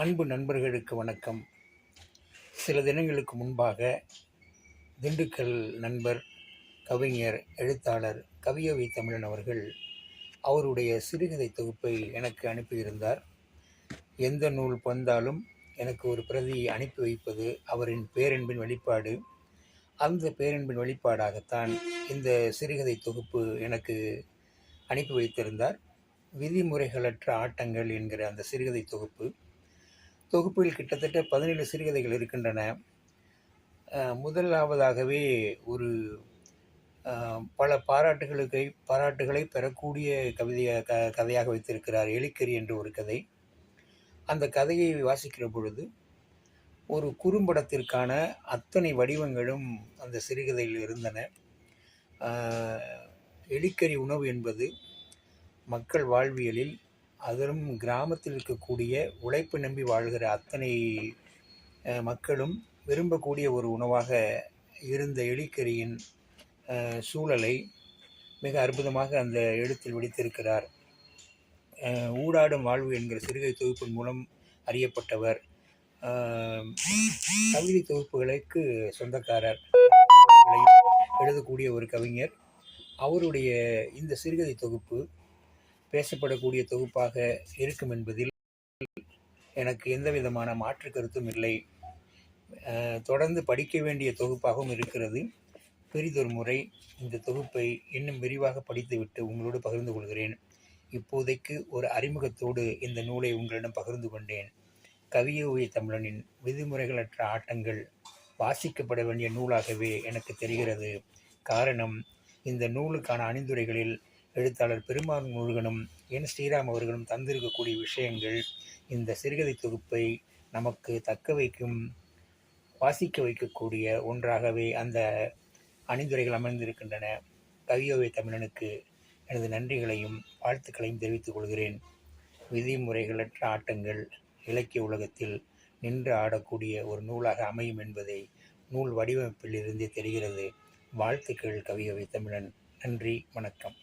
அன்பு நண்பர்களுக்கு வணக்கம். சில தினங்களுக்கு முன்பாக திண்டுக்கல் நண்பர், கவிஞர், எழுத்தாளர் கவியோவை தமிழன் அவர்கள் அவருடைய சிறுகதை தொகுப்பை எனக்கு அனுப்பியிருந்தார். எந்த நூல் வந்தாலும் எனக்கு ஒரு பிரதி அனுப்பி வைப்பது அவரின் பேரன்பின் வெளிப்பாடு. அந்த பேரன்பின் வெளிப்பாடாகத்தான் இந்த சிறுகதை தொகுப்பு எனக்கு அனுப்பி வைத்திருந்தார். விதிமுறைகளற்ற ஆட்டங்கள் என்கிற அந்த சிறுகதை தொகுப்பில் கிட்டத்தட்ட 17 சிறுகதைகள் இருக்கின்றன. முதலாவதாகவே ஒரு பல பாராட்டுகளை பெறக்கூடிய கதையாக வைத்திருக்கிறார். எலிக்கறி என்ற ஒரு கதை. அந்த கதையை வாசிக்கிற பொழுது ஒரு குறும்படத்திற்கான அத்தனை வடிவங்களும் அந்த சிறுகதையில் இருந்தன. எலிக்கறி உணவு என்பது மக்கள் வாழ்வியலில், அதிலும் கிராமத்தில் இருக்கக்கூடிய உழைப்பு நம்பி வாழ்கிற அத்தனை மக்களும் விரும்பக்கூடிய ஒரு உணவாக இருந்த எலிக்கறியின் சூழலை மிக அற்புதமாக அந்த எழுத்தில் விடுத்திருக்கிறார். ஊடாடும் வாழ்வு என்கிற சிறுகதை தொகுப்பின் மூலம் அறியப்பட்டவர். கவிதை தொகுப்புகளுக்கு சொந்தக்காரர், எழுதக்கூடிய ஒரு கவிஞர். அவருடைய இந்த சிறுகதை தொகுப்பு பேசப்படக்கூடிய தொகுப்பாக இருக்கும் என்பதில் எனக்கு எந்த விதமான மாற்று கருத்தும் இல்லை. தொடர்ந்து படிக்க வேண்டிய தொகுப்பாகவும் இருக்கிறது. பெரிதொரு முறை இந்த தொகுப்பை இன்னும் விரிவாக படித்துவிட்டு உங்களோடு பகிர்ந்து கொள்கிறேன். இப்போதைக்கு ஒரு அறிமுகத்தோடு இந்த நூலை உங்களிடம் பகிர்ந்து கொண்டேன். கவியோவை தமிழனின் விதிமுறைகளற்ற ஆட்டங்கள் வாசிக்கப்பட வேண்டிய நூலாகவே எனக்கு தெரிகிறது. காரணம், இந்த நூலுக்கான அணிந்துரைகளில் எழுத்தாளர் பெருமாள் முருகனும் என் ஸ்ரீராம் அவர்களும் தந்திருக்கக்கூடிய விஷயங்கள் இந்த சிறுகதை தொகுப்பை நமக்கு தக்க வைக்கும், வாசிக்க வைக்கக்கூடிய ஒன்றாகவே அந்த அணிந்துரைகள் அமைந்திருக்கின்றன. கவியோவை தமிழனுக்கு எனது நன்றிகளையும் வாழ்த்துக்களையும் தெரிவித்துக் கொள்கிறேன். விதிமுறைகளற்ற ஆட்டங்கள் இலக்கிய உலகத்தில் நின்று ஆடக்கூடிய ஒரு நூலாக அமையும் என்பதை நூல் வடிவமைப்பில் இருந்தே தெரிகிறது. வாழ்த்துக்கள் கவியோவை தமிழன். நன்றி, வணக்கம்.